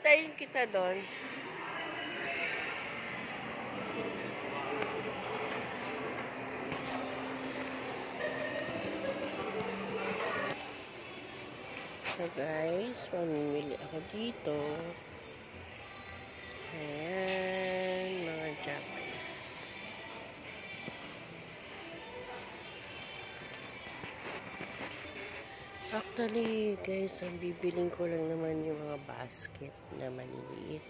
Antayin kita doon. So guys, mamimili ako dito. Ayan, mga Japanese. Actually, guys, ang bibiling ko lang naman yung mga basket na maliliit.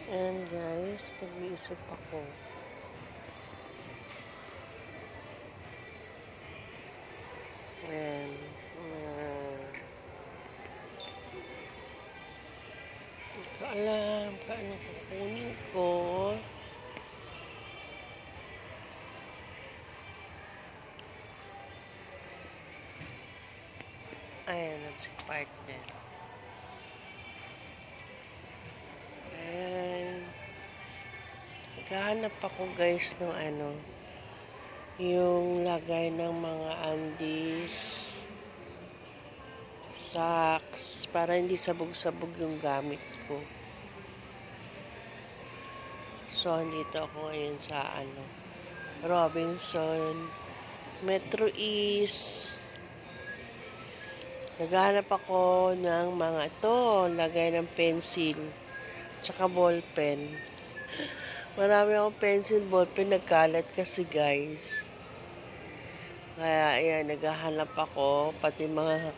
And guys, nag-iisip ako. And, hindi ko alam paano kukunin ko. Ayan, si partner. And, naghahanap ako guys ng yung lagay ng mga undies, socks, para hindi sabog-sabog yung gamit ko. So, andito ako ngayon sa Robinson, Metro East. Naghahanap ako ng mga lagay ng pencil, tsaka ballpen. Marami akong pencil, ballpen, nagkalat kasi guys. Kaya, ayan, naghahanap ako, pati mga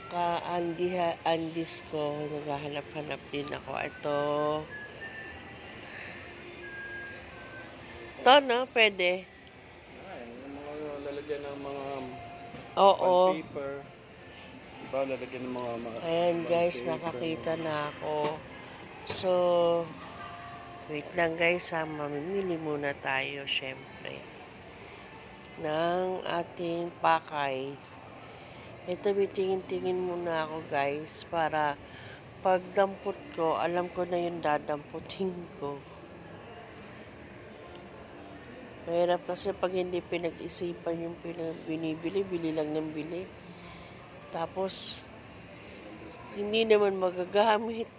ka-undies ko, naghahanap-hanap din ako. Ito, no? Pwede. Ay, yung mga lalagyan ng mga paper. Diba, lalagyan ng mga ayan guys, nakakita na ako. So, wait lang guys, mamimili muna tayo, syempre, ng ating pakay. Ito, bitingin-tingin muna ako guys, para pag dampot ko, alam ko na yung dadamputin ko. Mahirap kasi pag hindi pinag-isipan yung binibili, bili lang ng bili. Tapos, hindi naman magagamit.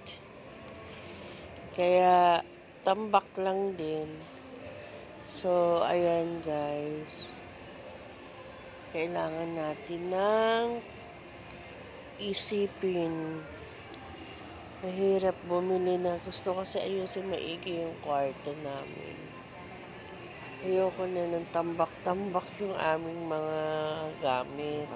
Kaya, tambak lang din. So, ayan guys. Kailangan natin ng isipin. Mahirap bumili na. Gusto kasi ayusin maigi yung kwarto namin. Ayoko na ng tambak-tambak yung aming mga gamit.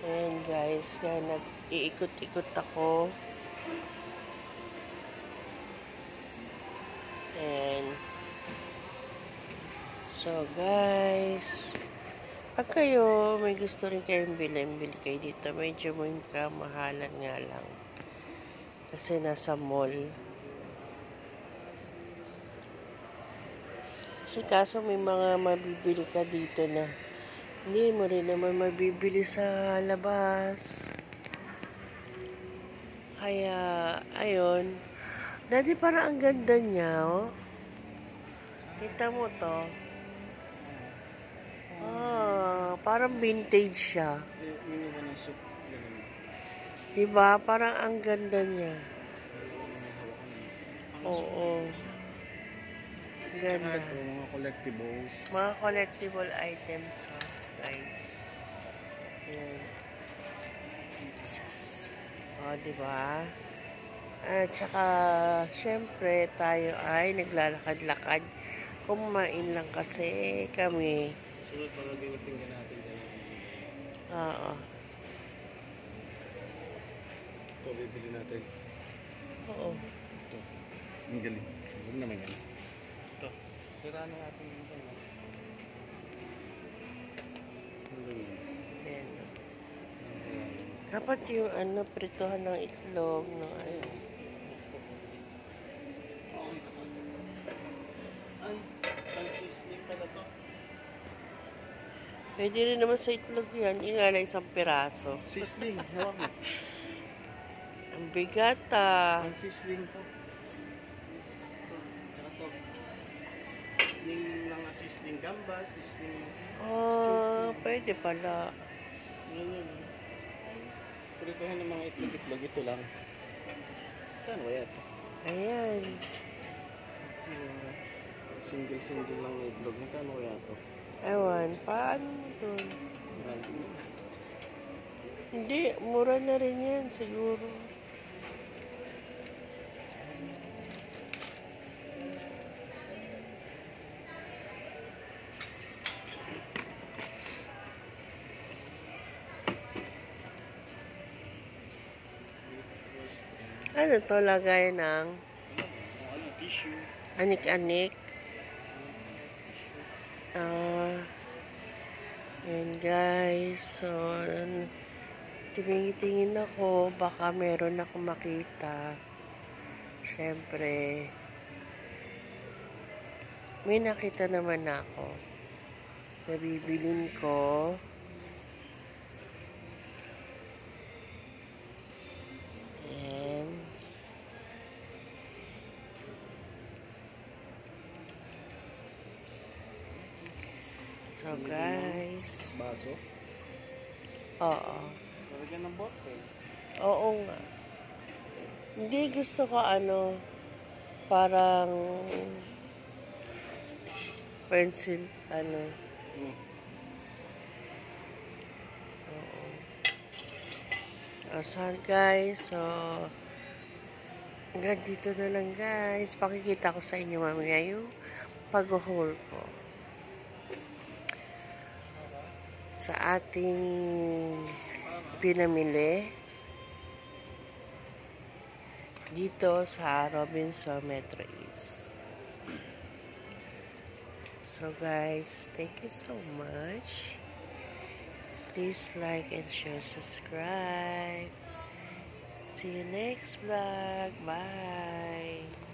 Ayan guys, kaya nag-iikot-ikot ako. And so guys, pag kayo may gusto rin kayong bili kayo dito. Medyo may kamahalan nga lang. Kasi nasa mall. Kasi kaso may mga mabibili ka dito na hindi mo rin naman mabibili sa labas. Kaya, ayun. Dati parang ang ganda niya, oh. Kita mo to. Parang vintage siya. Diba? Parang ang ganda niya. Oo. Ganda. Mga collectibles. Mga collectible items, guys. Ayan. Diba? At saka, syempre, tayo ay naglalakad-lakad. Kumain lang kasi kami. Sunod pag tingnan natin tayo. Oo. Ito, bibili natin. Oo. Ito. Ang galing. Huwag naman yan. Ito. Sira na natin dito. Ang galing. Ayan. Dapat yung prituhan ng itlog, no? Ayun. Ay, sisling pala to. Pwede rin naman sa itlog yan. Yung nga na isang piraso. Sisling, hawak mo. Ang bigat, Ang sisling to. sizzling gambas, sizzling Pwede pala. yan. Prituhan ng mga itlog-itlog, ito lang. Saan ba yan? Ayan. Single-single lang na itlog. Magkano kaya ito? Ewan, paano mo dun? Hindi, mura na rin yan siguro. Ano to, lagay ng Tissue. anik-anik. Yun guys, so tingin ako, baka meron ako makita. Syempre, may nakita naman ako na bibilin ko. And so guys, Baso. oo. Lalagyan ng bottle. Oo nga. Hindi, gusto ko parang pencil, Oo. So guys, so hanggang dito na lang guys. Pakikita ko sa inyo mamaya yung pag-haul ko sa ating pinamili dito sa Robinson Metro East. So guys, thank you so much. Please like and share, subscribe. See you next vlog. Bye.